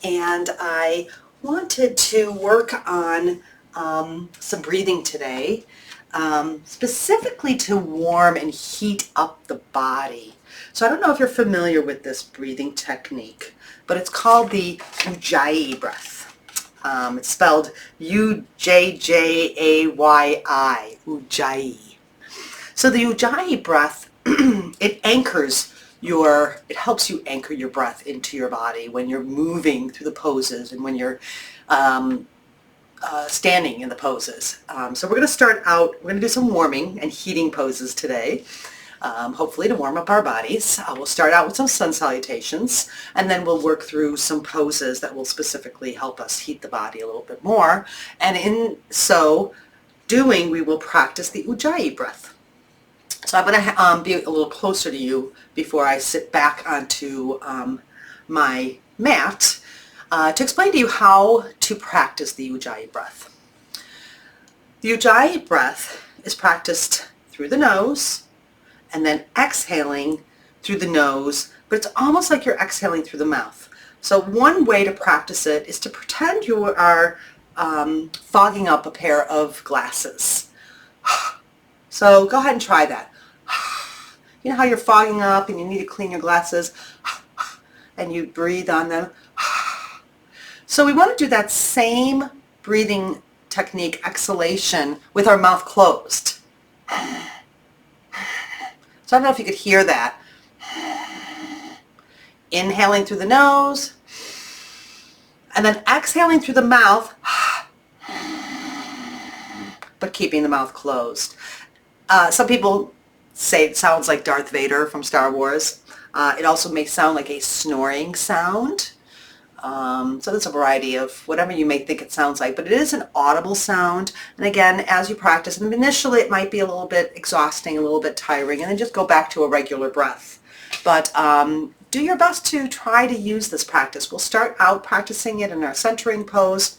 and I wanted to work on some breathing today, specifically to warm and heat up the body. So I don't know if you're familiar with this breathing technique, but it's called the Ujjayi breath. It's spelled U-J-J-A-Y-I, Ujjayi. So the Ujjayi breath, it helps you anchor your breath into your body when you're moving through the poses and when you're um, standing in the poses. So we're going to start out, we're going to do some warming and heating poses today, hopefully to warm up our bodies. We'll start out with some sun salutations, and then we'll work through some poses that will specifically help us heat the body a little bit more. And in so doing, we will practice the Ujjayi breath. So I'm going to be a little closer to you before I sit back onto my mat to explain to you how to practice the Ujjayi breath. The Ujjayi breath is practiced through the nose and then exhaling through the nose, but it's almost like you're exhaling through the mouth. So one way to practice it is to pretend you are fogging up a pair of glasses. So go ahead and try that. You know how you're fogging up and you need to clean your glasses and you breathe on them? So we want to do that same breathing technique, exhalation, with our mouth closed. So I don't know if you could hear that. Inhaling through the nose and then exhaling through the mouth, but keeping the mouth closed. Some people say it sounds like Darth Vader from Star Wars. It also may sound like a snoring sound. So there's a variety of whatever you may think it sounds like, but it is an audible sound. And again, as you practice, and initially it might be a little bit exhausting, a little bit tiring, and then just go back to a regular breath. But do your best to try to use this practice. We'll start out practicing it in our centering pose,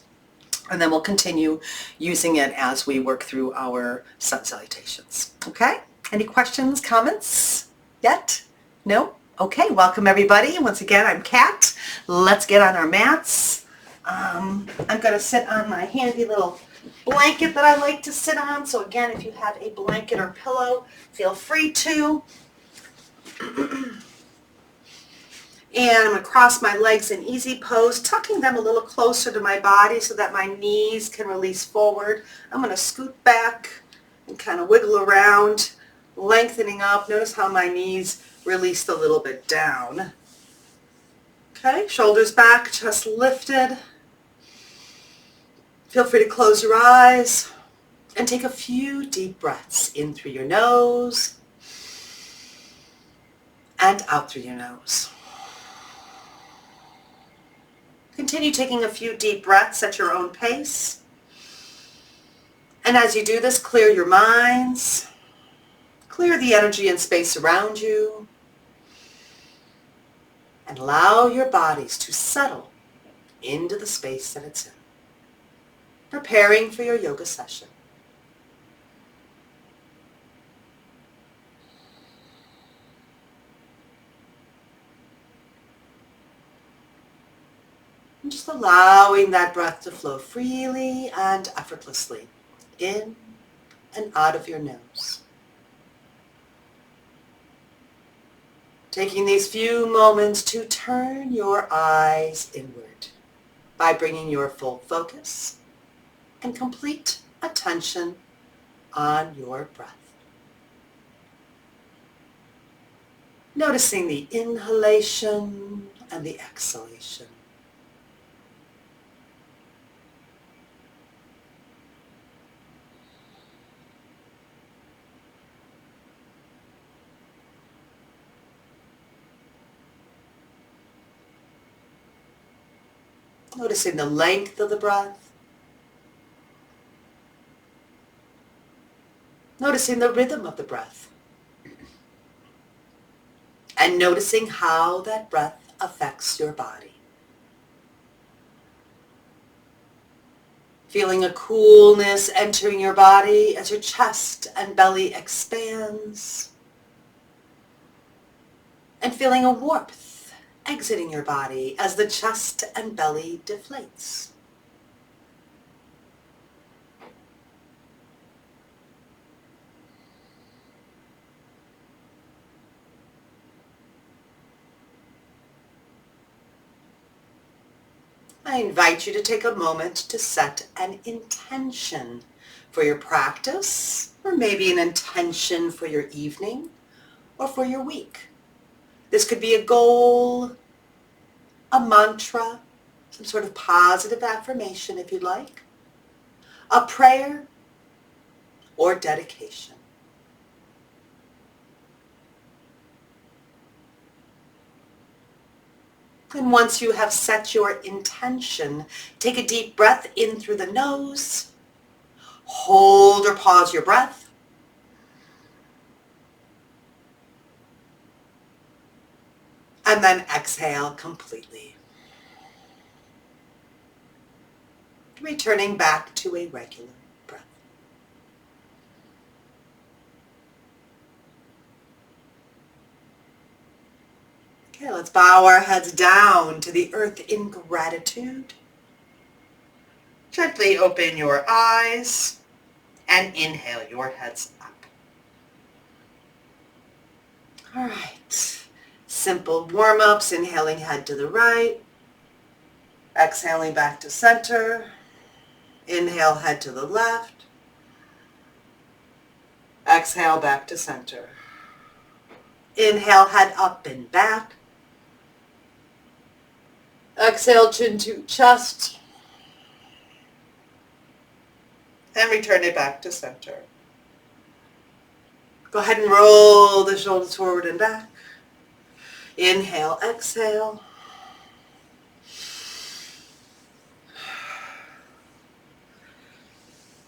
and then we'll continue using it as we work through our sun salutations. Okay? Any questions, comments yet? No? Okay, welcome everybody. Once again, I'm Kat. Let's get on our mats. I'm going to sit on my handy little blanket that I like to sit on. So again, if you have a blanket or pillow, feel free to. And I'm going to cross my legs in easy pose, tucking them a little closer to my body so that my knees can release forward. I'm going to scoot back and kind of wiggle around, lengthening up. Notice how my knees released a little bit down. Okay, shoulders back, chest lifted. Feel free to close your eyes and take a few deep breaths in through your nose and out through your nose. Continue taking a few deep breaths at your own pace. And as you do this, clear your minds, clear the energy and space around you, and allow your bodies to settle into the space that it's in, preparing for your yoga session. And just allowing that breath to flow freely and effortlessly in and out of your nose. Taking these few moments to turn your eyes inward by bringing your full focus and complete attention on your breath. Noticing the inhalation and the exhalation. Noticing the length of the breath. Noticing the rhythm of the breath. And noticing how that breath affects your body. Feeling a coolness entering your body as your chest and belly expands. And feeling a warmth exiting your body as the chest and belly deflates. I invite you to take a moment to set an intention for your practice, or maybe an intention for your evening or for your week. This could be a goal, a mantra, some sort of positive affirmation if you'd like, a prayer, or dedication. And once you have set your intention, take a deep breath in through the nose, hold or pause your breath, and then exhale completely. Returning back to a regular breath. Okay, let's bow our heads down to the earth in gratitude. Gently open your eyes and inhale your heads up. All right, simple warm-ups, inhaling head to the right, exhaling back to center, inhale head to the left, exhale back to center. Inhale head up and back, exhale chin to chest, and return it back to center. Go ahead and roll the shoulders forward and back. Inhale, exhale.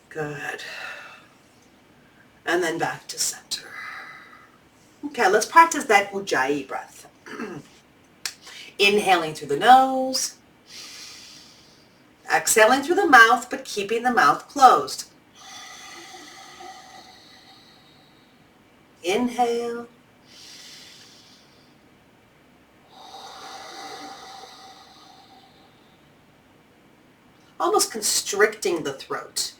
Good. And then back to center. Okay, let's practice that Ujjayi breath. Inhaling through the nose. Exhaling through the mouth, but keeping the mouth closed. Inhale. Almost constricting the throat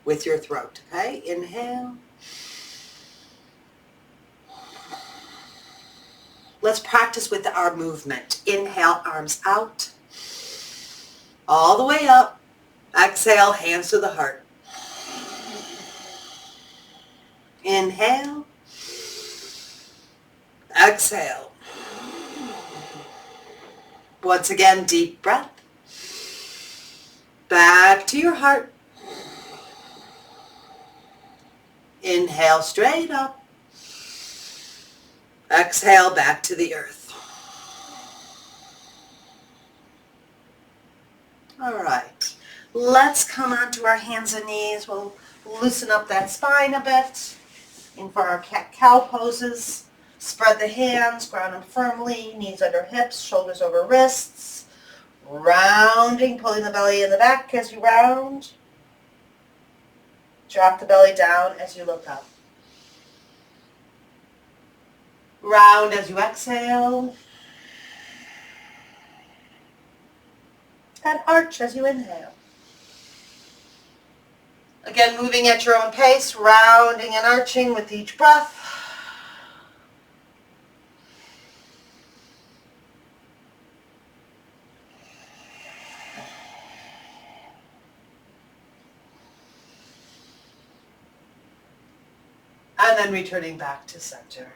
with your throat, okay? Inhale. Let's practice with our movement. Inhale, arms out, all the way up. Exhale, hands to the heart. Inhale. Exhale. Once again, deep breath. Back to your heart. Inhale straight up. Exhale back to the earth. All right. Let's come onto our hands and knees. We'll loosen up that spine a bit. In for our cat-cow poses. Spread the hands, ground them firmly, knees under hips, shoulders over wrists. Rounding, pulling the belly in the back as you round. Drop the belly down as you look up. Round as you exhale. And arch as you inhale. Again, moving at your own pace, rounding and arching with each breath. And then returning back to center.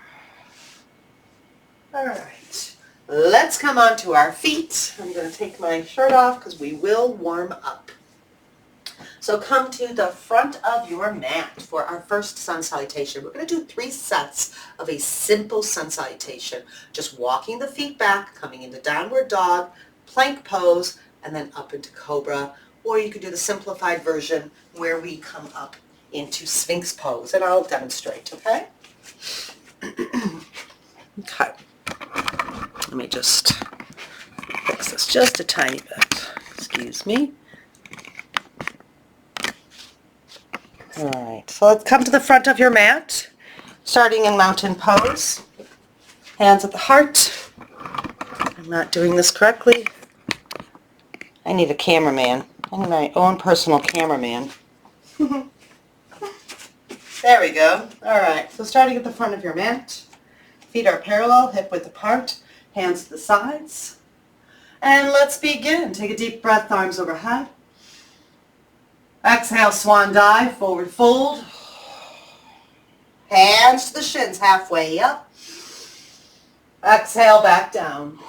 All right, let's come onto our feet. I'm going to take my shirt off because we will warm up. So come to the front of your mat for our first sun salutation. We're going to do 3 sets of a simple sun salutation. Just walking the feet back, coming into downward dog, plank pose, and then up into cobra. Or you could do the simplified version where we come up into Sphinx pose, and I'll demonstrate, okay? Okay. Let me just fix this just a tiny bit. Excuse me. All right, so let's come to the front of your mat, starting in mountain pose. Hands at the heart. I'm not doing this correctly. I need a cameraman. I need my own personal cameraman. There we go. All right, so starting at the front of your mat. Feet are parallel, hip width apart, hands to the sides. And let's begin. Take a deep breath, arms overhead. Exhale, swan dive, forward fold. Hands to the shins, halfway up. Exhale, back down.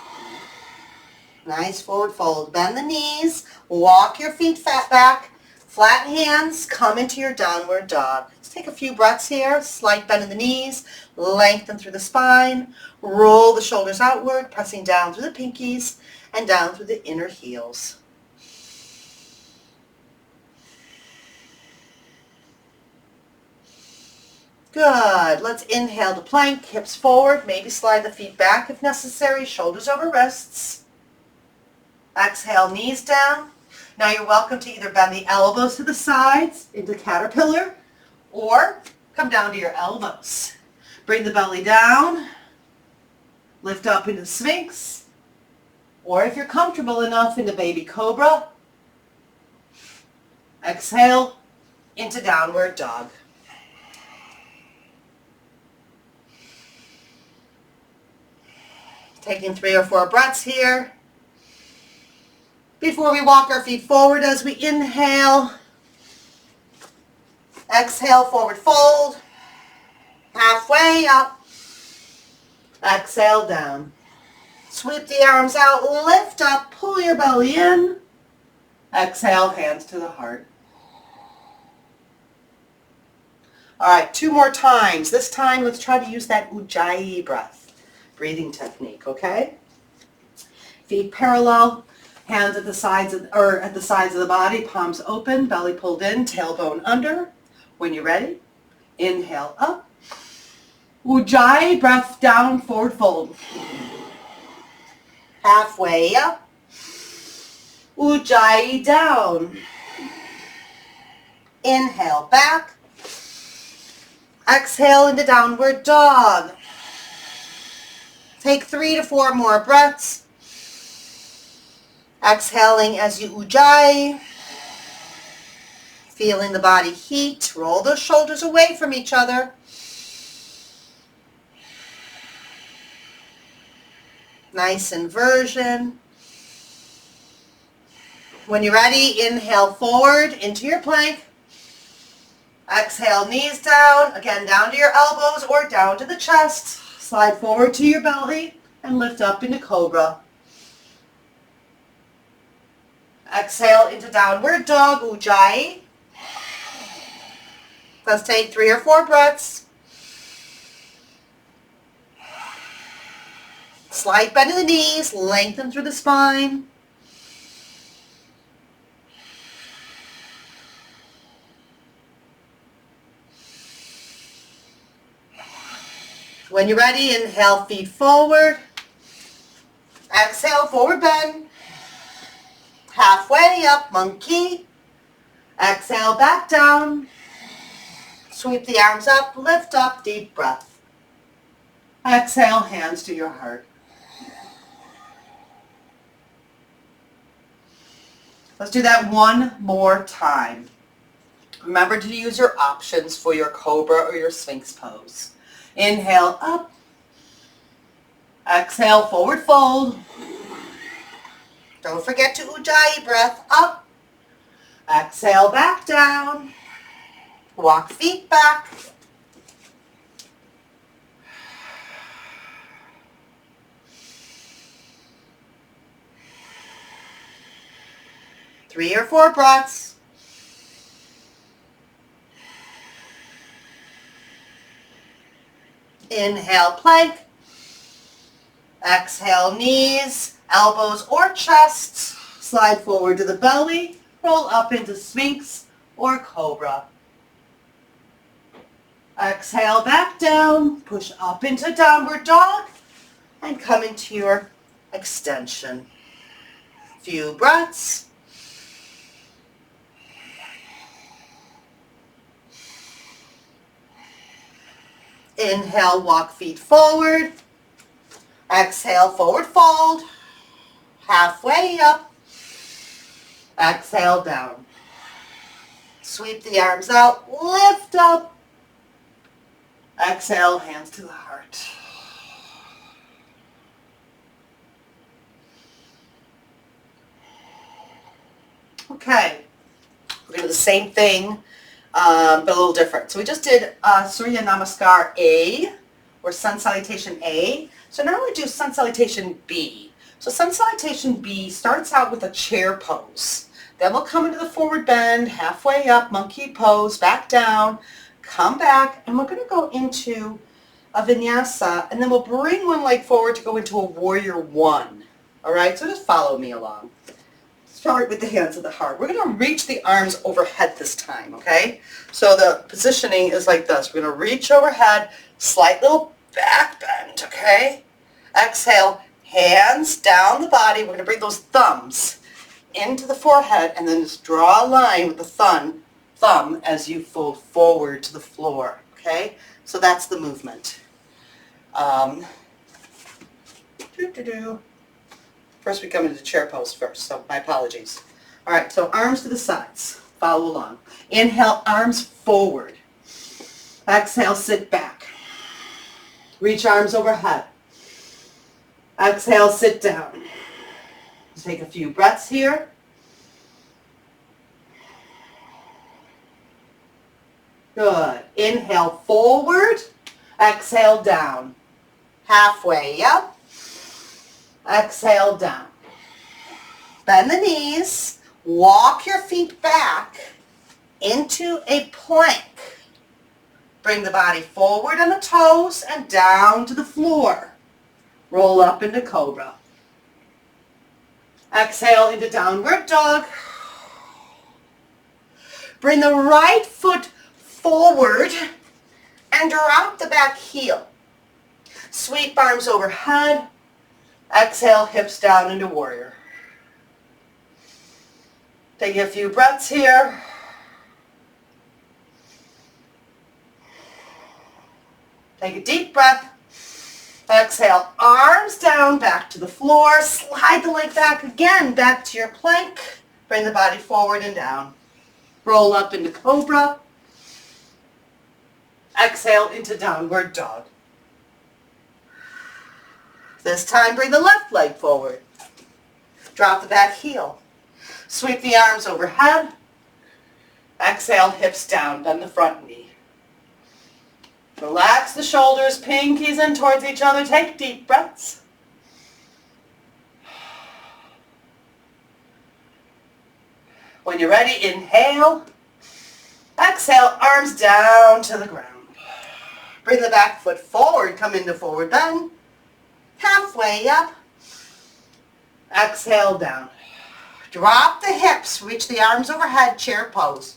Nice forward fold. Bend the knees, walk your feet back, flatten hands, come into your downward dog. Let's take a few breaths here. Slight bend in the knees, lengthen through the spine, roll the shoulders outward, pressing down through the pinkies and down through the inner heels. Good. Let's inhale to plank, hips forward, maybe slide the feet back if necessary, shoulders over wrists. Exhale, knees down. Now you're welcome to either bend the elbows to the sides into caterpillar or come down to your elbows. Bring the belly down, lift up into Sphinx, or if you're comfortable enough into baby cobra, exhale into downward dog. Taking 3 or 4 breaths here. Before we walk our feet forward as we inhale, exhale, forward fold, halfway up, exhale down. Sweep the arms out, lift up, pull your belly in, exhale, hands to the heart. All right, 2 more times. This time, let's try to use that Ujjayi breath. Breathing technique, okay? Feet parallel, hands at the sides of the body, palms open, belly pulled in, tailbone under. When you're ready, inhale up. Ujjayi, breath down, forward fold. Halfway up. Ujjayi down. Inhale back. Exhale into downward dog. Take 3 to 4 more breaths. Exhaling as you Ujjayi. Feeling the body heat. Roll those shoulders away from each other. Nice inversion. When you're ready, inhale forward into your plank. Exhale, knees down. Again, down to your elbows or down to the chest. Slide forward to your belly and lift up into cobra. Exhale into downward dog, Ujjayi. Let's take 3 or 4 breaths. Slight bend in the knees, lengthen through the spine. When you're ready, inhale, feet forward. Exhale, forward bend. Halfway up, monkey. Exhale, back down. Sweep the arms up, lift up, deep breath. Exhale, hands to your heart. Let's do that one more time. Remember to use your options for your cobra or your Sphinx pose. Inhale up. Exhale, forward fold. Don't forget to Ujjayi, breath up. Exhale, back down. Walk feet back. Three or 4 breaths. Inhale, plank. Exhale, knees, elbows or chests. Slide forward to the belly. Roll up into Sphinx or Cobra. Exhale, back down. Push up into Downward Dog. And come into your extension. Few breaths. Inhale, walk feet forward. Exhale, forward fold. Halfway up. Exhale, down. Sweep the arms out, lift up. Exhale, hands to the heart. Okay, we're going to do the same thing, but a little different. So we just did Surya Namaskar A, or Sun Salutation A. So now we do Sun Salutation B. So Sun Salutation B starts out with a chair pose. Then we'll come into the forward bend, halfway up, monkey pose, back down, come back, and we're going to go into a vinyasa, and then we'll bring one leg forward to go into a warrior one. All right, so just follow me along. Start with the hands of the heart. We're going to reach the arms overhead this time, okay? So the positioning is like this. We're going to reach overhead, slight little back bend, okay? Exhale, hands down the body. We're going to bring those thumbs into the forehead and then just draw a line with the thumb as you fold forward to the floor, okay? So that's the movement. First we come into chair pose first, so my apologies. All right, so arms to the sides. Follow along. Inhale, arms forward. Exhale, sit back. Reach arms overhead. Exhale, sit down. Let's take a few breaths here. Good. Inhale, forward. Exhale, down. Halfway up. Exhale, down. Bend the knees. Walk your feet back into a plank. Bring the body forward on the toes and down to the floor. Roll up into cobra. Exhale into downward dog. Bring the right foot forward and drop the back heel. Sweep arms overhead. Exhale, hips down into warrior. Take a few breaths here. Take a deep breath. Exhale, arms down, back to the floor. Slide the leg back again, back to your plank. Bring the body forward and down. Roll up into cobra. Exhale into downward dog. This time, bring the left leg forward. Drop the back heel. Sweep the arms overhead. Exhale, hips down, bend the front knee. Relax the shoulders, pinkies in towards each other. Take deep breaths. When you're ready, inhale. Exhale, arms down to the ground. Bring the back foot forward, come into forward bend. Halfway up. Exhale, down. Drop the hips, reach the arms overhead, chair pose.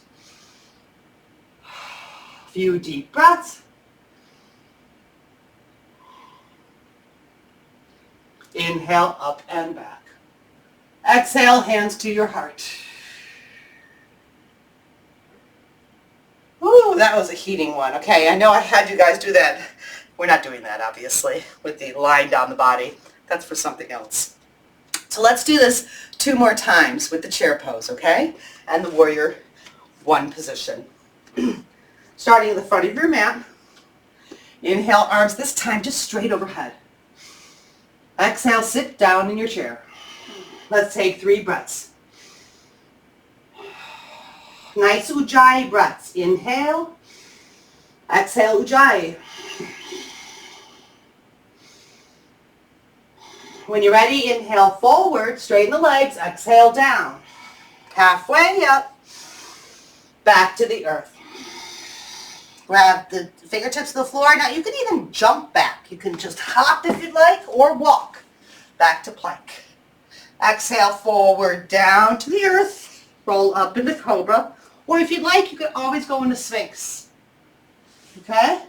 Few deep breaths. Inhale, up and back. Exhale, hands to your heart. Ooh, that was a heating one. Okay, I know I had you guys do that. We're not doing that, obviously, with the line down the body. That's for something else. So let's do this 2 more times with the chair pose, okay? And the warrior one position. Starting at the front of your mat. Inhale, arms this time just straight overhead. Exhale, sit down in your chair. Let's take 3 breaths. Nice Ujjayi breaths. Inhale. Exhale, Ujjayi. When you're ready, inhale forward, straighten the legs, exhale down. Halfway up, back to the earth. Grab the fingertips to the floor. Now you can even jump back. You can just hop if you'd like, or walk back to plank. Exhale forward, down to the earth. Roll up into cobra. Or if you'd like, you could always go into sphinx. Okay?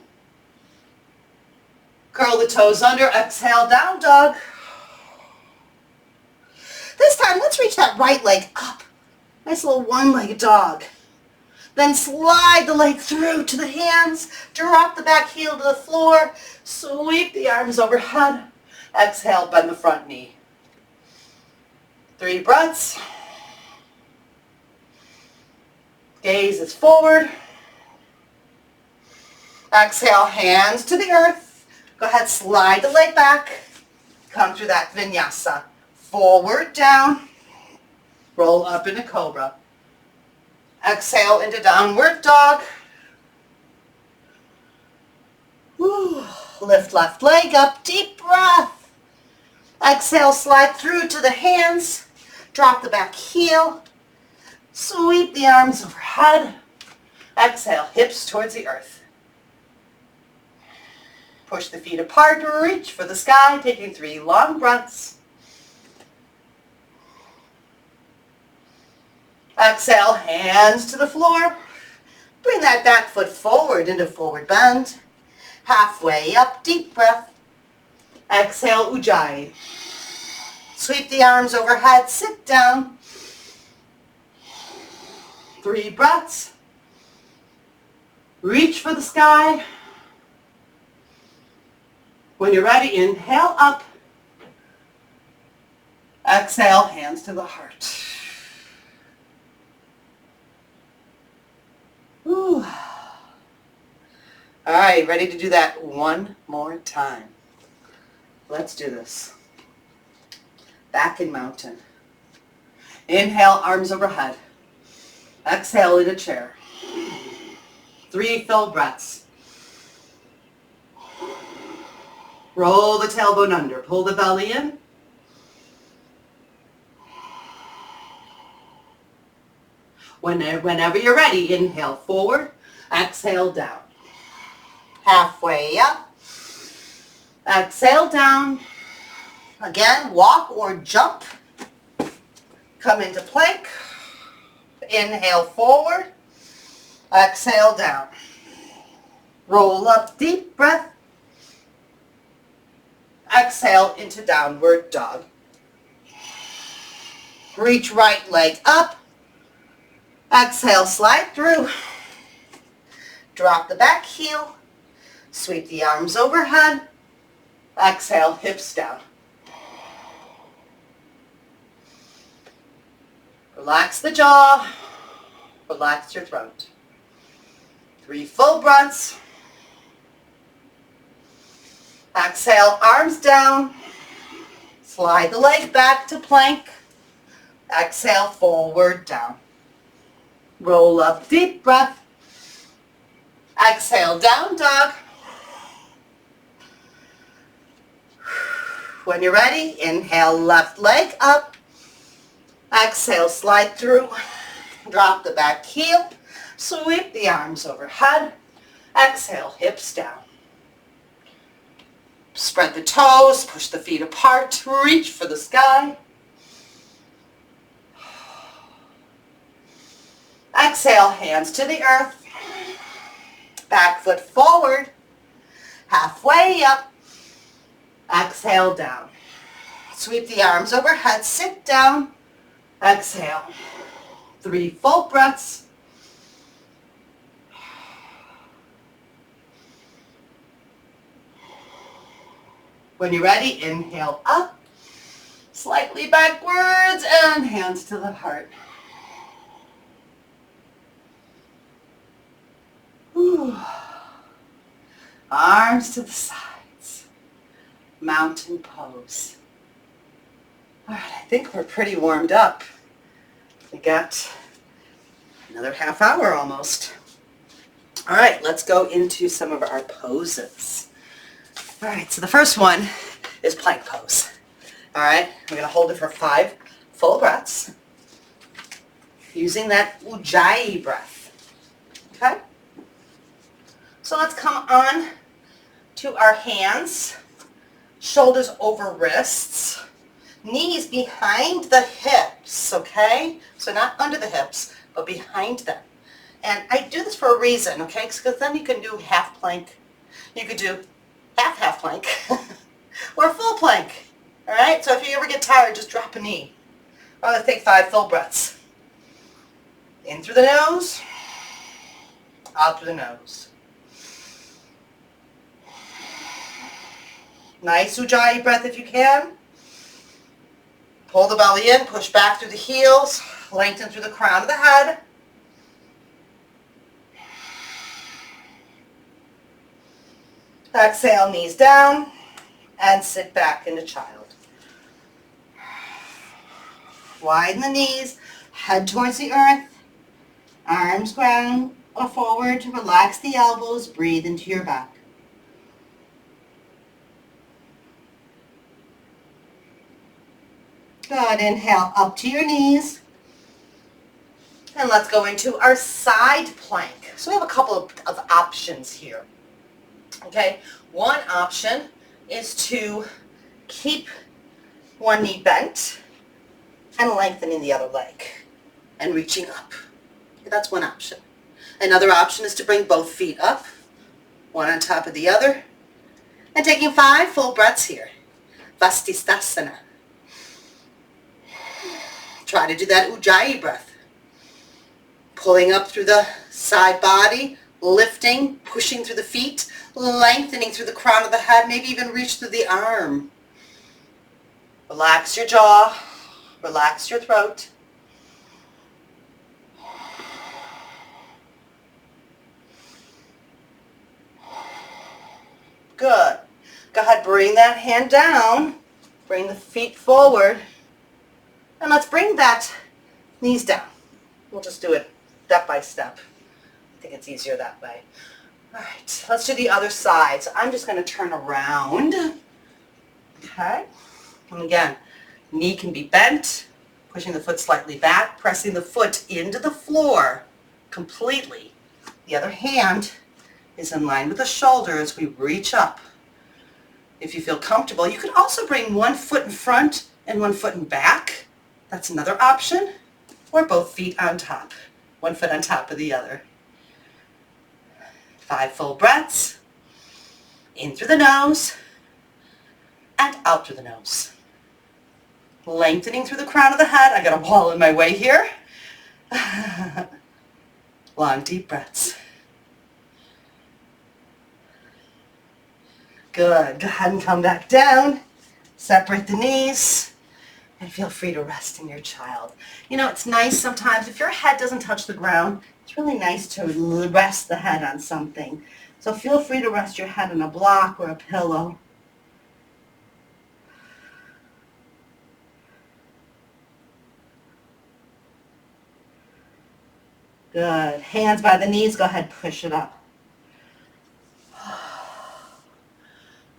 Curl the toes under, exhale, down dog. This time, let's reach that right leg up. Nice little one-legged dog. Then slide the leg through to the hands. Drop the back heel to the floor. Sweep the arms overhead. Exhale, bend the front knee. 3 breaths. Gaze is forward. Exhale, hands to the earth. Go ahead, slide the leg back. Come through that vinyasa. Forward, down. Roll up into cobra. Exhale into downward dog. Woo. Lift left leg up, deep breath. Exhale, slide through to the hands. Drop the back heel. Sweep the arms overhead. Exhale, hips towards the earth. Push the feet apart, reach for the sky, taking 3 long breaths. Exhale, hands to the floor. Bring that back foot forward into forward bend. Halfway up, deep breath. Exhale, Ujjayi. Sweep the arms overhead, sit down. 3 breaths. Reach for the sky. When you're ready, inhale up. Exhale, hands to the heart. Whew. All right, ready to do that one more time. Let's do this. Back in mountain. Inhale, arms overhead. Exhale, in a chair. 3 full breaths. Roll the tailbone under. Pull the belly in. Whenever you're ready, inhale forward. Exhale down. Halfway up. Exhale down. Again, walk or jump. Come into plank. Inhale forward. Exhale down. Roll up, deep breath. Exhale into downward dog. Reach right leg up. Exhale, slide through. Drop the back heel. Sweep the arms overhead. Exhale, hips down. Relax the jaw. Relax your throat. 3 full breaths. Exhale, arms down. Slide the leg back to plank. Exhale, forward down. Roll up, deep breath. Exhale, down dog. When you're ready, inhale, left leg up. Exhale, slide through. Drop the back heel. Sweep the arms overhead. Exhale, hips down. Spread the toes, push the feet apart, reach for the sky. Exhale, hands to the earth. Back foot forward. Halfway up. Exhale down. Sweep the arms overhead, sit down. Exhale. 3 full breaths. When you're ready, inhale up, slightly backwards, and hands to the heart. Whew. Arms to the sides. Mountain pose. All right, I think we're pretty warmed up. We got another half hour almost. All right, let's go into some of our poses. All right, so the first one is plank pose. All right, we're going to hold it for 5 full breaths using that Ujjayi breath. Okay? So let's come on to our hands, shoulders over wrists, knees behind the hips, okay? So not under the hips, but behind them. And I do this for a reason, okay? Because then you can do half plank. You could do half plank or full plank. All right, so if you ever get tired, just drop a knee. Let's take 5 full breaths. In through the nose, out through the nose. Nice Ujjayi breath if you can. Pull the belly in, push back through the heels, lengthen through the crown of the head. Exhale, knees down, and sit back into child. Widen the knees, head towards the earth, arms ground or forward, relax the elbows, breathe into your back. Good, inhale up to your knees. And let's go into our side plank. So we have a couple of options here. Okay, one option is to keep one knee bent and lengthening the other leg and reaching up. Okay, that's one option. Another option is to bring both feet up, one on top of the other, and taking 5 full breaths here. Vastisthasana. Try to do that Ujjayi breath. Pulling up through the side body, lifting, pushing through the feet, lengthening through the crown of the head, maybe even reach through the arm. Relax your jaw, relax your throat. Good. Go ahead, bring that hand down, bring the feet forward, and let's bring that knees down. We'll just do it step by step. I think it's easier that way. All right, let's do the other side. So I'm just going to turn around. Okay. And again, knee can be bent, pushing the foot slightly back, pressing the foot into the floor completely. The other hand is in line with the shoulder as we reach up. If you feel comfortable, you can also bring one foot in front and one foot in back. That's another option. Or both feet on top. One foot on top of the other. 5 full breaths. In through the nose and out through the nose. Lengthening through the crown of the head. I got a wall in my way here. Long, deep breaths. Good. Go ahead and come back down. Separate the knees. And feel free to rest in your child. You know, it's nice sometimes, if your head doesn't touch the ground, it's really nice to rest the head on something. So feel free to rest your head on a block or a pillow. Good. Hands by the knees, go ahead, push it up.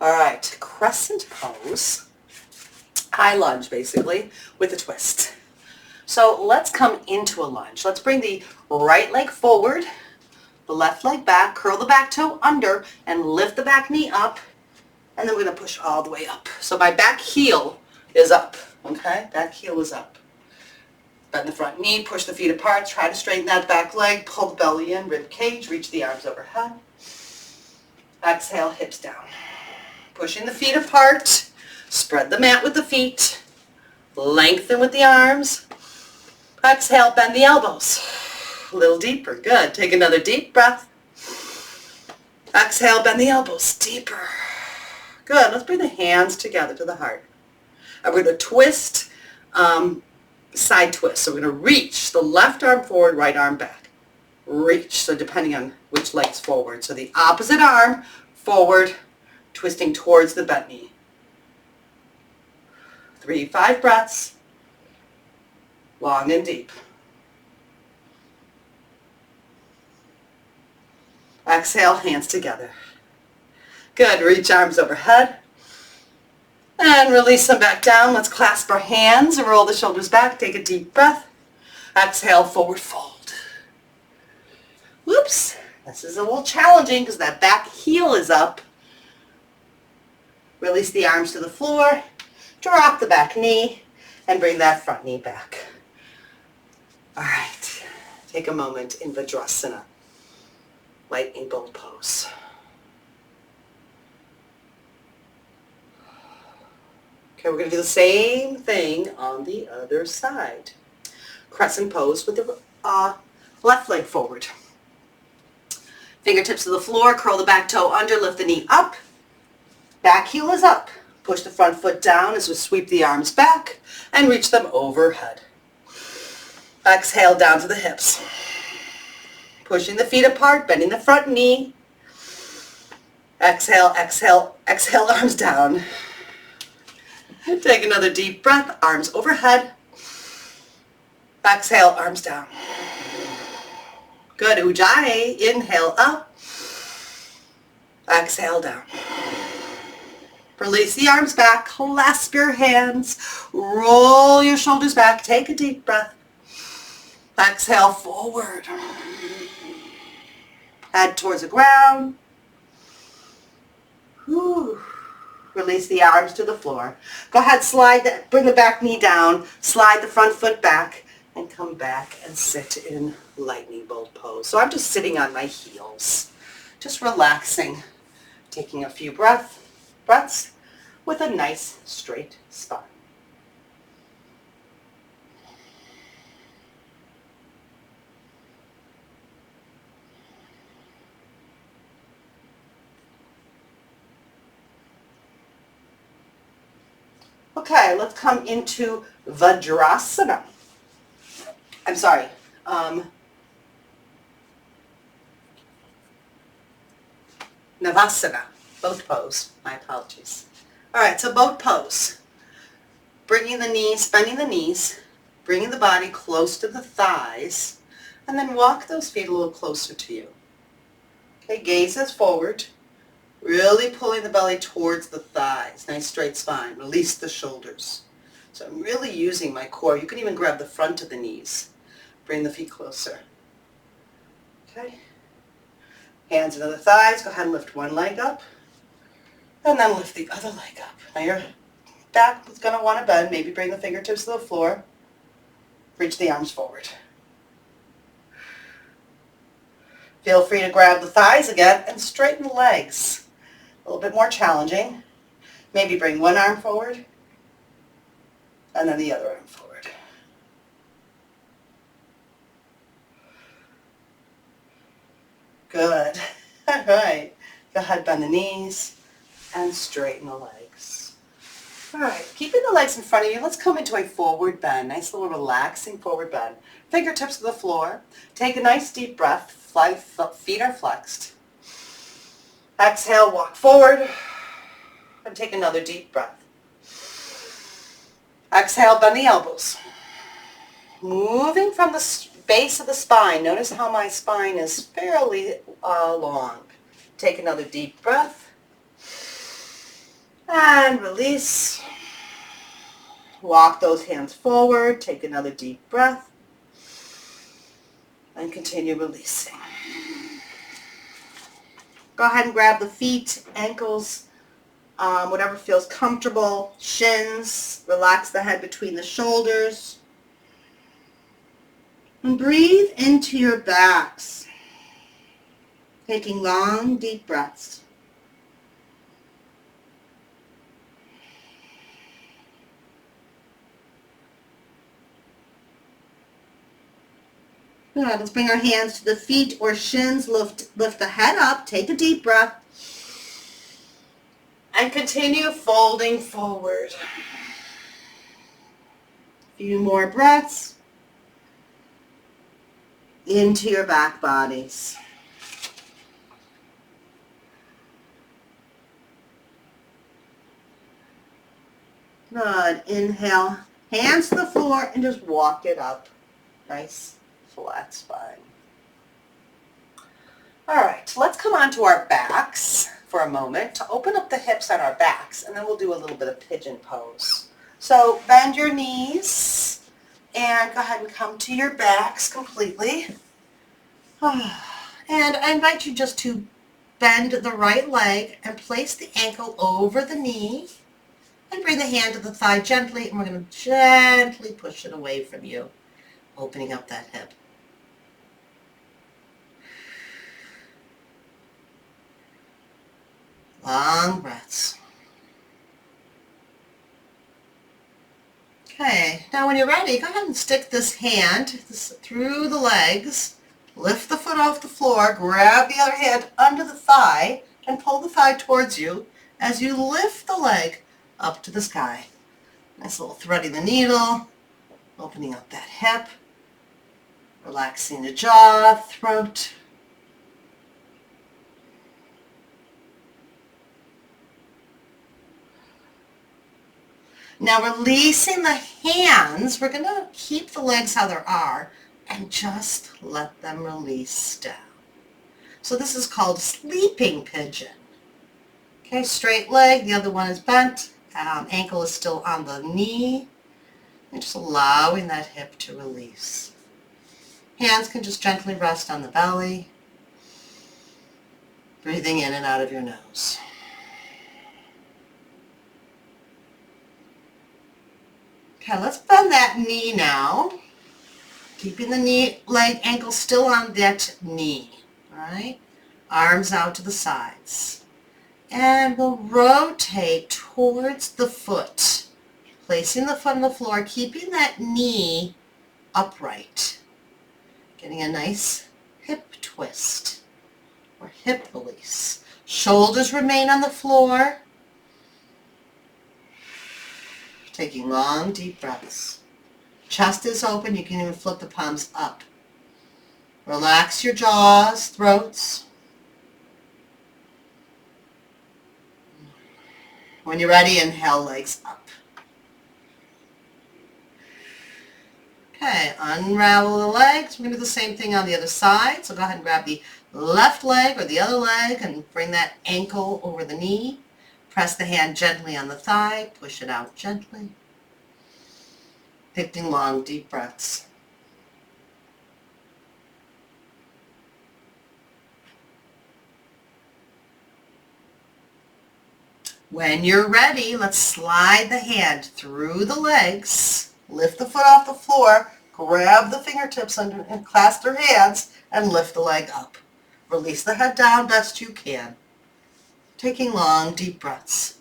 All right, crescent pose. High lunge, basically, with a twist. So let's come into a lunge. Let's bring the right leg forward, the left leg back, curl the back toe under, and lift the back knee up, and then we're going to push all the way up. So my back heel is up, okay? Back heel is up. Bend the front knee, push the feet apart, try to straighten that back leg, pull the belly in, rib cage, reach the arms overhead. Exhale, hips down. Pushing the feet apart, spread the mat with the feet, lengthen with the arms. Exhale, bend the elbows. A little deeper, good. Take another deep breath. Exhale, bend the elbows, deeper. Good, let's bring the hands together to the heart. And we're going to twist, side twist. So we're going to reach the left arm forward, right arm back. Reach, so depending on which leg's forward. So the opposite arm forward, twisting towards the bent knee. 3, 5 breaths, long and deep. Exhale, hands together. Good, reach arms overhead. And release them back down. Let's clasp our hands and roll the shoulders back. Take a deep breath. Exhale, forward fold. Whoops, this is a little challenging because that back heel is up. Release the arms to the floor. Drop the back knee and bring that front knee back. All right, take a moment in Vajrasana, lightning bolt pose. Okay, we're going to do the same thing on the other side. Crescent pose with the left leg forward. Fingertips to the floor, curl the back toe under, lift the knee up. Back heel is up. Push the front foot down as we sweep the arms back and reach them overhead. Exhale down to the hips. Pushing the feet apart, bending the front knee. Exhale, exhale, exhale, arms down. Take another deep breath, arms overhead. Exhale, arms down. Good, Ujjayi. Inhale up. Exhale down. Release the arms back, clasp your hands, roll your shoulders back, take a deep breath. Exhale forward. Head towards the ground. Whew. Release the arms to the floor. Go ahead, bring the back knee down, slide the front foot back, and come back and sit in lightning bolt pose. So I'm just sitting on my heels, just relaxing, taking a few breaths with a nice straight spine. Okay, let's come into Vajrasana. I'm sorry. Navasana, boat pose. My apologies. All right, so boat pose. Bringing the knees, bending the knees, bringing the body close to the thighs, and then walk those feet a little closer to you. Okay, gaze is forward. Really pulling the belly towards the thighs. Nice straight spine. Release the shoulders. So I'm really using my core. You can even grab the front of the knees. Bring the feet closer. Okay. Hands into the thighs. Go ahead and lift one leg up. And then lift the other leg up. Now your back is going to want to bend. Maybe bring the fingertips to the floor. Reach the arms forward. Feel free to grab the thighs again and straighten the legs. A little bit more challenging. Maybe bring one arm forward and then the other arm forward. Good. All right. Go ahead, bend the knees and straighten the legs. All right. Keeping the legs in front of you, let's come into a forward bend. Nice little relaxing forward bend. Fingertips to the floor. Take a nice deep breath. Feet are flexed. Exhale, walk forward, and take another deep breath. Exhale, bend the elbows. Moving from the base of the spine. Notice how my spine is fairly long. Take another deep breath. And release. Walk those hands forward. Take another deep breath. And continue releasing. Go ahead and grab the feet, ankles, whatever feels comfortable, shins, relax the head between the shoulders. And breathe into your backs, taking long, deep breaths. Good. Let's bring our hands to the feet or shins. Lift the head up. Take a deep breath. And continue folding forward. A few more breaths into your back bodies. Good. Inhale. Hands to the floor and just walk it up. Nice. Flat spine. All right, let's come on to our backs for a moment to open up the hips on our backs, and then we'll do a little bit of pigeon pose. So bend your knees and go ahead and come to your backs completely. And I invite you just to bend the right leg and place the ankle over the knee and bring the hand to the thigh gently, and we're going to gently push it away from you, opening up that hip. Long breaths. Okay, now when you're ready, go ahead and stick this hand through the legs, lift the foot off the floor, grab the other hand under the thigh, and pull the thigh towards you, as you lift the leg up to the sky. Nice little threading the needle, opening up that hip, relaxing the jaw, throat. Now releasing the hands, we're going to keep the legs how they are and just let them release down. So this is called sleeping pigeon. Okay, straight leg, the other one is bent, ankle is still on the knee, and just allowing that hip to release. Hands can just gently rest on the belly, breathing in and out of your nose. Okay, let's bend that knee now, keeping the knee, leg, ankle still on that knee, all right? Arms out to the sides. And we'll rotate towards the foot, placing the foot on the floor, keeping that knee upright. Getting a nice hip twist or hip release. Shoulders remain on the floor. Taking long, deep breaths. Chest is open. You can even flip the palms up. Relax your jaws, throats. When you're ready, inhale, legs up. Okay, unravel the legs. We're going to do the same thing on the other side. So go ahead and grab the left leg or the other leg and bring that ankle over the knee. Press the hand gently on the thigh. Push it out gently. Taking long, deep breaths. When you're ready, let's slide the hand through the legs, lift the foot off the floor, grab the fingertips under and clasp their hands, and lift the leg up. Release the head down best you can. Taking long, deep breaths.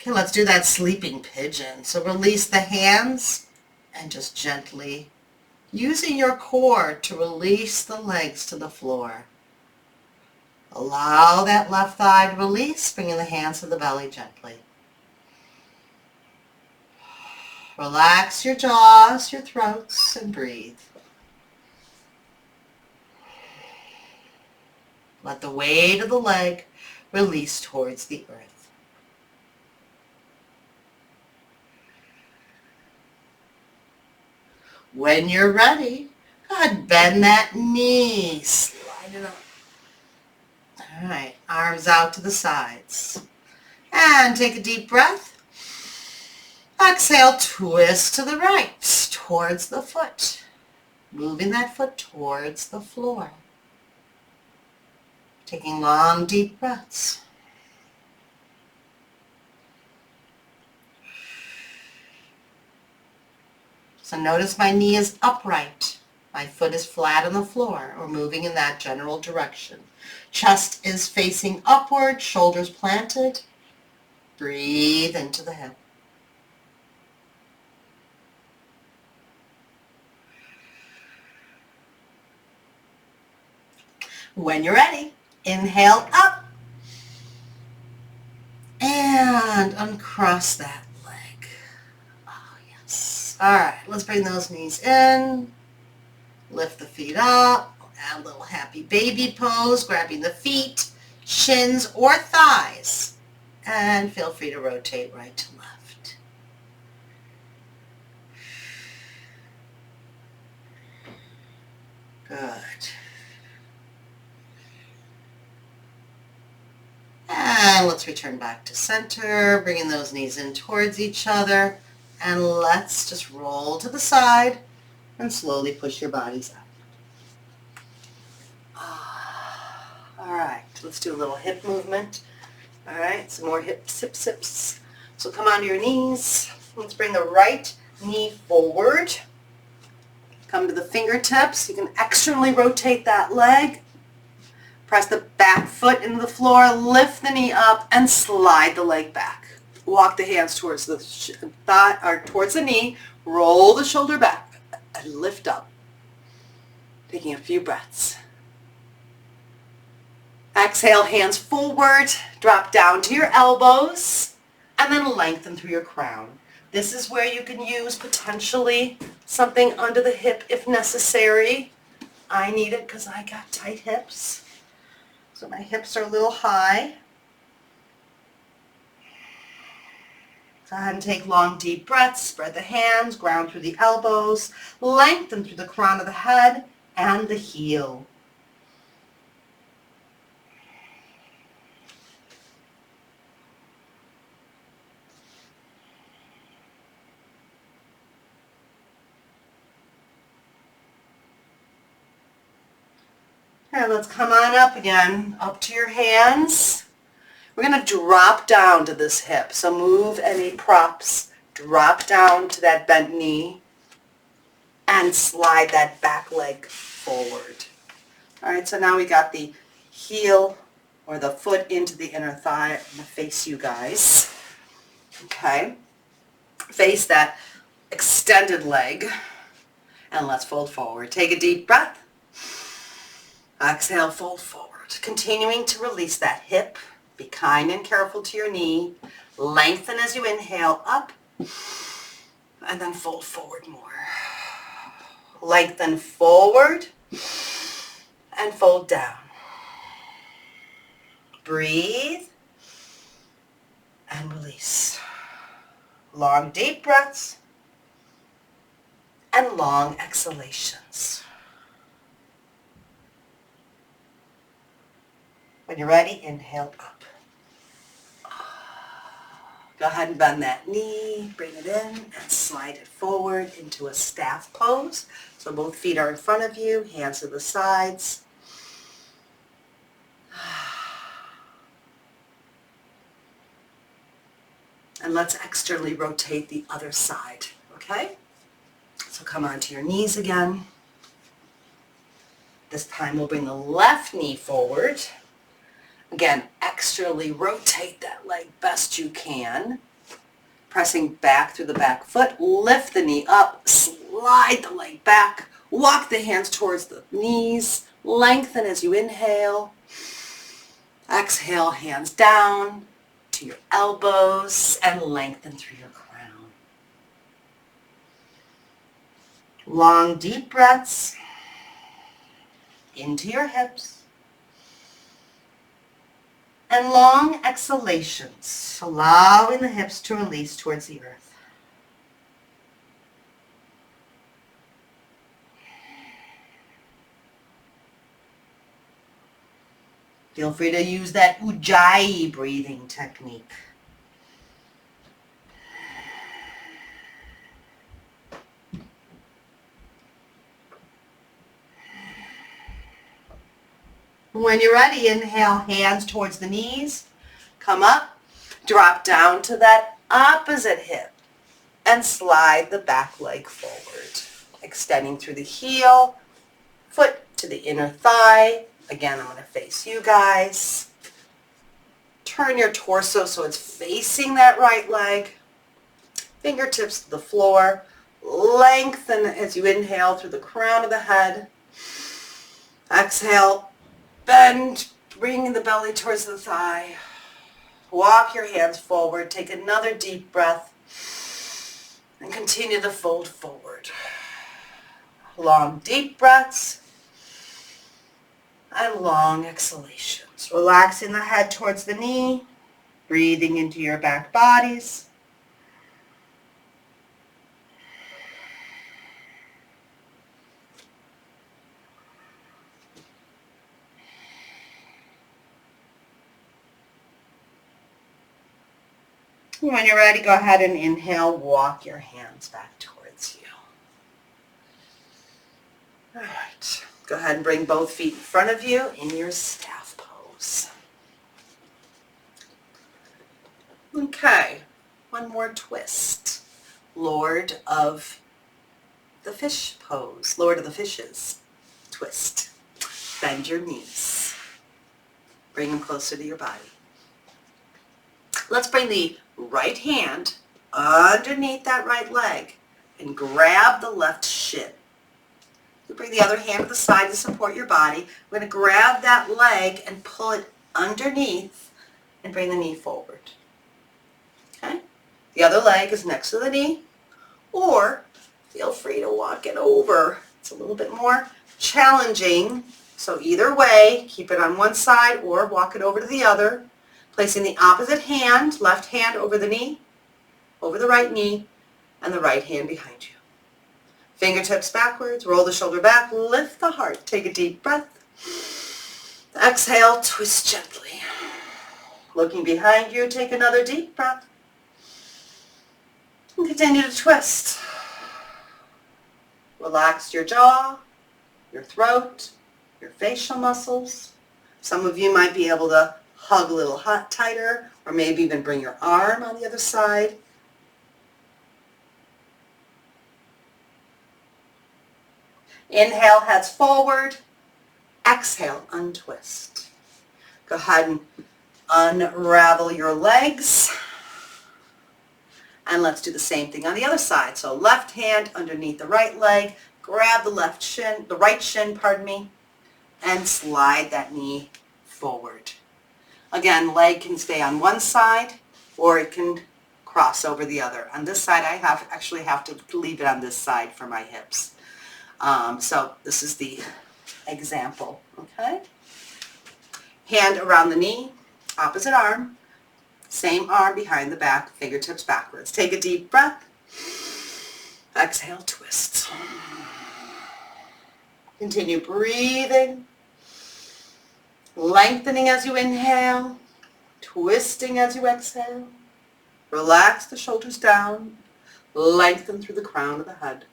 Okay, let's do that sleeping pigeon. So release the hands and just gently, using your core to release the legs to the floor. Allow that left thigh to release, bringing the hands to the belly gently. Relax your jaws, your throats, and breathe. Let the weight of the leg release towards the earth. When you're ready, go ahead and bend that knee, slide it up. All right, arms out to the sides. And take a deep breath. Exhale, twist to the right, towards the foot. Moving that foot towards the floor. Taking long, deep breaths. So notice my knee is upright. My foot is flat on the floor or moving in that general direction. Chest is facing upward, shoulders planted. Breathe into the hip. When you're ready, inhale up and uncross that. All right, let's bring those knees in, lift the feet up, add a little happy baby pose, grabbing the feet, shins or thighs, and feel free to rotate right to left. Good. And let's return back to center, bringing those knees in towards each other. And let's just roll to the side and slowly push your bodies up. All right, let's do a little hip movement. All right, some more hip sips. So come onto your knees. Let's bring the right knee forward. Come to the fingertips. You can externally rotate that leg. Press the back foot into the floor, lift the knee up, and slide the leg back. Walk the hands towards the thigh or towards the knee. Roll the shoulder back and lift up. Taking a few breaths. Exhale, hands forward, drop down to your elbows, and then lengthen through your crown. This is where you can use potentially something under the hip if necessary. I need it because I got tight hips, so my hips are a little high. Go ahead and take long, deep breaths. Spread the hands, ground through the elbows, lengthen through the crown of the head and the heel. Okay, let's come on up again, up to your hands. We're going to drop down to this hip. So move any props, drop down to that bent knee, and slide that back leg forward. All right, so now we got the heel or the foot into the inner thigh. I'm going to face you guys. Okay, face that extended leg, and let's fold forward. Take a deep breath. Exhale, fold forward. Continuing to release that hip. Be kind and careful to your knee. Lengthen as you inhale up, and then fold forward more. Lengthen forward, and fold down. Breathe, and release. Long, deep breaths, and long exhalations. When you're ready, inhale up. Go ahead and bend that knee, bring it in, and slide it forward into a staff pose. So both feet are in front of you, hands to the sides. And let's externally rotate the other side, okay? So come onto your knees again. This time we'll bring the left knee forward. Again, externally rotate that leg best you can. Pressing back through the back foot, lift the knee up, slide the leg back, walk the hands towards the knees, lengthen as you inhale. Exhale, hands down to your elbows and lengthen through your crown. Long, deep breaths into your hips. And long exhalations, allowing the hips to release towards the earth. Feel free to use that Ujjayi breathing technique. When you're ready, inhale, hands towards the knees. Come up, drop down to that opposite hip, and slide the back leg forward. Extending through the heel, foot to the inner thigh. Again, I'm going to face you guys. Turn your torso so it's facing that right leg. Fingertips to the floor. Lengthen as you inhale through the crown of the head. Exhale. Bend, bring the belly towards the thigh. Walk your hands forward. Take another deep breath and continue to fold forward. Long, deep breaths and long exhalations. Relaxing the head towards the knee, breathing into your back bodies. When you're ready, go ahead and inhale, walk your hands back towards you. All right, go ahead and bring both feet in front of you in your staff pose. Okay, one more twist. Lord of the fish pose, Lord of the fishes twist. Bend your knees. Bring them closer to your body. Let's bring the right hand underneath that right leg and grab the left shin. You bring the other hand to the side to support your body. We're going to grab that leg and pull it underneath and bring the knee forward. Okay? The other leg is next to the knee, or feel free to walk it over. It's a little bit more challenging, so either way, keep it on one side or walk it over to the other, placing the opposite hand, left hand over the knee, over the right knee, and the right hand behind you. Fingertips backwards, roll the shoulder back, lift the heart. Take a deep breath. Exhale, twist gently. Looking behind you, take another deep breath. And continue to twist. Relax your jaw, your throat, your facial muscles. Some of you might be able to hug a little tighter, or maybe even bring your arm on the other side. Inhale, heads forward. Exhale, untwist. Go ahead and unravel your legs. And let's do the same thing on the other side. So left hand underneath the right leg, grab the right shin, and slide that knee forward. Again, leg can stay on one side or it can cross over the other. On this side, I actually have to leave it on this side for my hips. So this is the example, okay? Hand around the knee, opposite arm, same arm behind the back, fingertips backwards. Take a deep breath. Exhale, twist. Continue breathing, lengthening as you inhale, twisting as you exhale. Relax the shoulders down, lengthen through the crown of the head.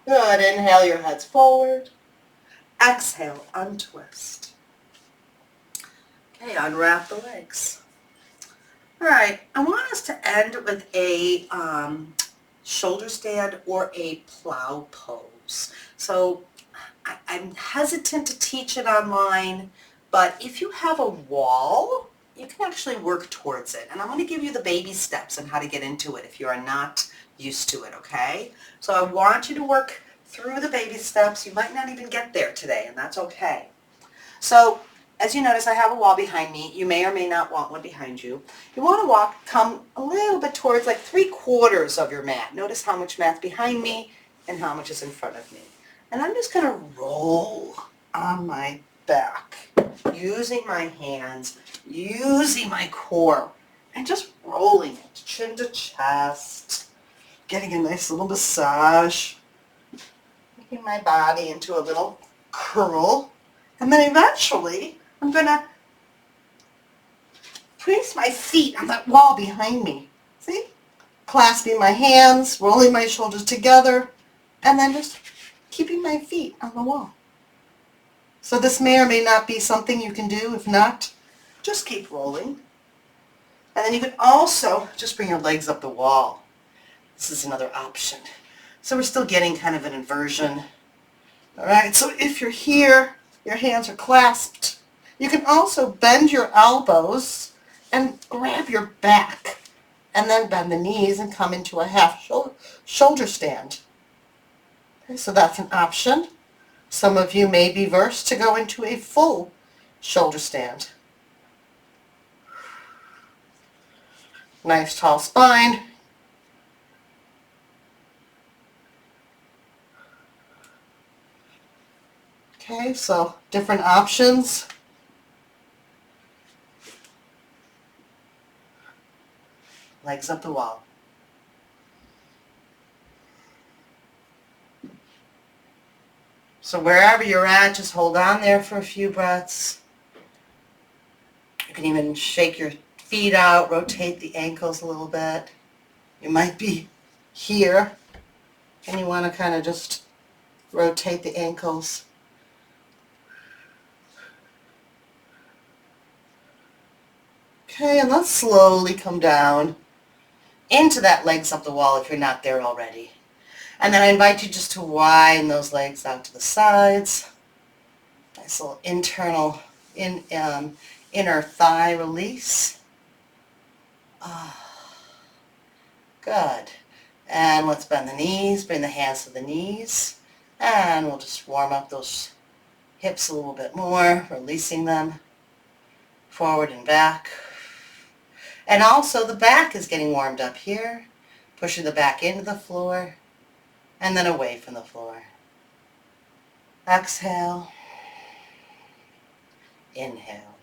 Good. Inhale your heads forward. Exhale, untwist. Okay, unwrap the legs. All right, I want us to end with a shoulder stand or a plow pose. So I'm hesitant to teach it online, but if you have a wall, you can actually work towards it. And I'm going to give you the baby steps on how to get into it if you are not used to it, okay? So I want you to work through the baby steps. You might not even get there today, and that's okay. So as you notice, I have a wall behind me. You may or may not want one behind you. You want to come a little bit towards like 3/4 of your mat. Notice how much mat's behind me and how much is in front of me. And I'm just going to roll on my back, using my hands, using my core, and just rolling it, chin to chest, getting a nice little massage, making my body into a little curl. And then eventually, I'm going to place my feet on that wall behind me. See? Clasping my hands, rolling my shoulders together, and then just keeping my feet on the wall. So this may or may not be something you can do. If not, just keep rolling. And then you can also just bring your legs up the wall. This is another option. So we're still getting kind of an inversion. All right, so if you're here, your hands are clasped. You can also bend your elbows and grab your back, and then bend the knees and come into a half shoulder stand. Okay, so that's an option. Some of you may be versed to go into a full shoulder stand. Nice tall spine. Okay, so different options. Legs up the wall. So wherever you're at, just hold on there for a few breaths. You can even shake your feet out, rotate the ankles a little bit. You might be here, and you want to kind of just rotate the ankles. Okay, and let's slowly come down into that legs up the wall if you're not there already. And then I invite you just to widen those legs out to the sides. Nice little internal, inner thigh release. Good. And let's bend the knees, bring the hands to the knees. And we'll just warm up those hips a little bit more, releasing them forward and back. And also the back is getting warmed up here, pushing the back into the floor and then away from the floor. Exhale. Inhale.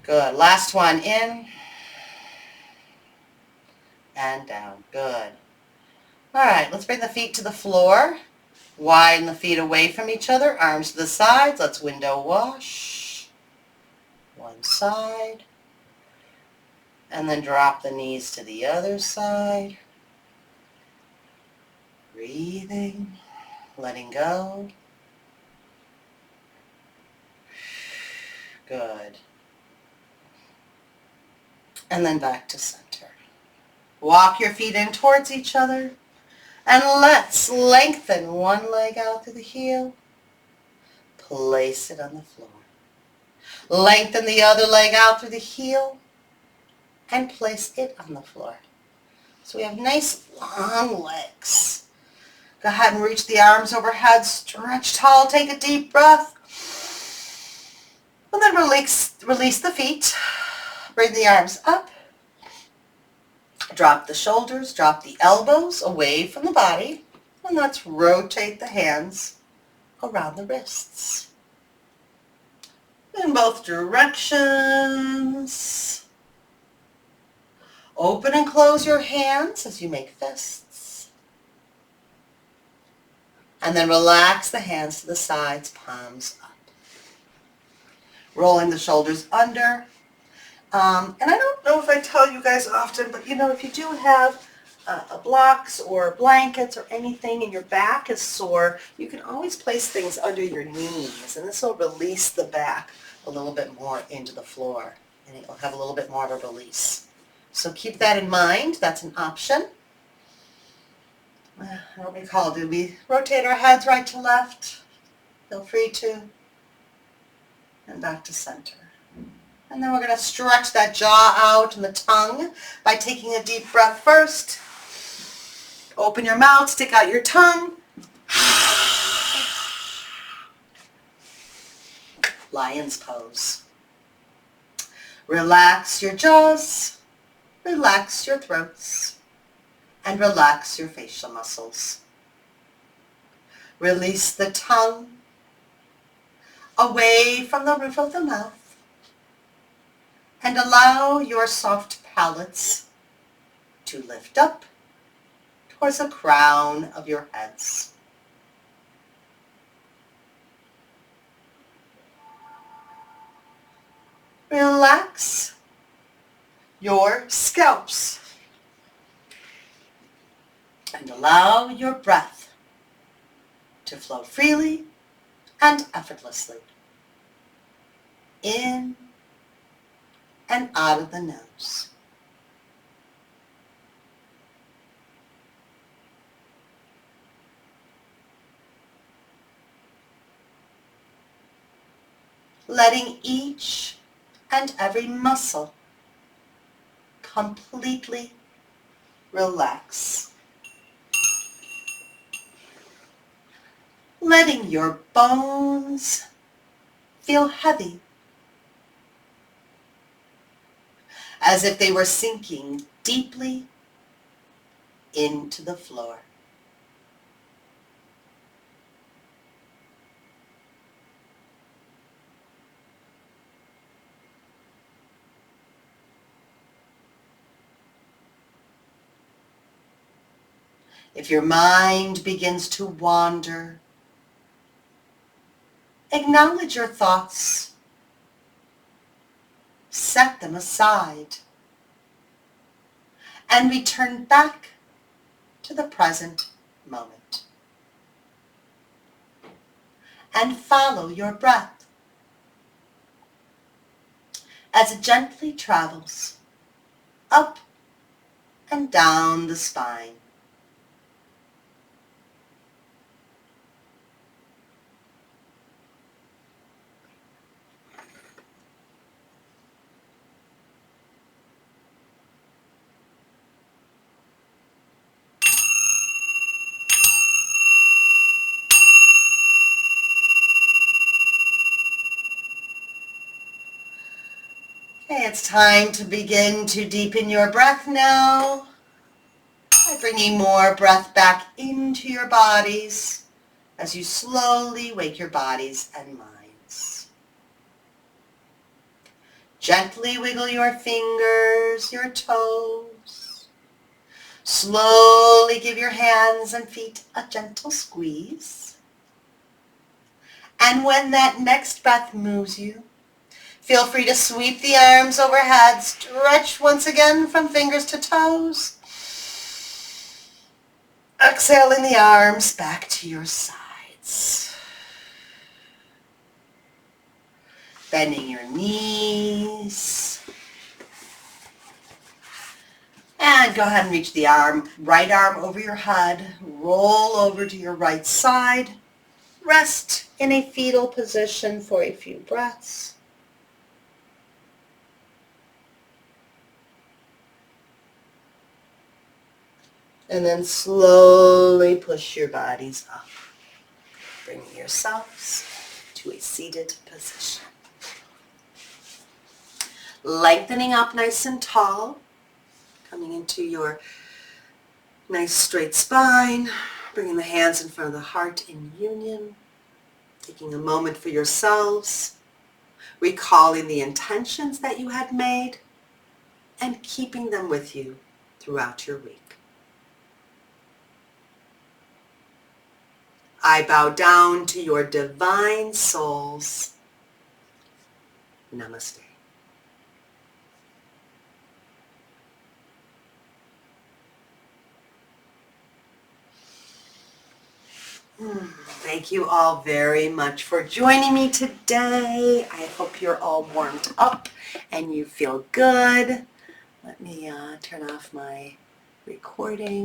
Good. Last one, in and down. Good. All right, let's bring the feet to the floor. Widen the feet away from each other, arms to the sides. Let's window wash. One side. And then drop the knees to the other side. Breathing, letting go. Good. And then back to center. Walk your feet in towards each other. And let's lengthen one leg out through the heel. Place it on the floor. Lengthen the other leg out through the heel and place it on the floor. So we have nice long legs. Go ahead and reach the arms overhead. Stretch tall. Take a deep breath. And then release the feet. Bring the arms up. Drop the shoulders, drop the elbows away from the body, and let's rotate the hands around the wrists. In both directions. Open and close your hands as you make fists. And then relax the hands to the sides, palms up. Rolling the shoulders under. And I don't know if I tell you guys often, but you know, if you do have blocks or blankets or anything and your back is sore, you can always place things under your knees, and this will release the back a little bit more into the floor, and it will have a little bit more of a release. So keep that in mind. That's an option. I don't recall, did we rotate our heads right to left? Feel free to. And back to center. And then we're going to stretch that jaw out and the tongue by taking a deep breath first. Open your mouth, stick out your tongue. Lion's pose. Relax your jaws, relax your throats, and relax your facial muscles. Release the tongue away from the roof of the mouth. And allow your soft palates to lift up towards the crown of your heads. Relax your scalps and allow your breath to flow freely and effortlessly in and out of the nose. Letting each and every muscle completely relax. Letting your bones feel heavy, as if they were sinking deeply into the floor. If your mind begins to wander, acknowledge your thoughts. Set them aside and return back to the present moment. And follow your breath as it gently travels up and down the spine, Okay, it's time to begin to deepen your breath now by bringing more breath back into your bodies as you slowly wake your bodies and minds. Gently wiggle your fingers, your toes. Slowly give your hands and feet a gentle squeeze. And when that next breath moves you, feel free to sweep the arms overhead, stretch once again from fingers to toes. Exhaling the arms back to your sides. Bending your knees. And go ahead and reach the right arm over your head. Roll over to your right side. Rest in a fetal position for a few breaths. And then slowly push your bodies up, bringing yourselves to a seated position. Lengthening up nice and tall, coming into your nice straight spine, bringing the hands in front of the heart in union, taking a moment for yourselves, recalling the intentions that you had made, and keeping them with you throughout your week. I bow down to your divine souls. Namaste. Thank you all very much for joining me today. I hope you're all warmed up and you feel good. Let me turn off my recording.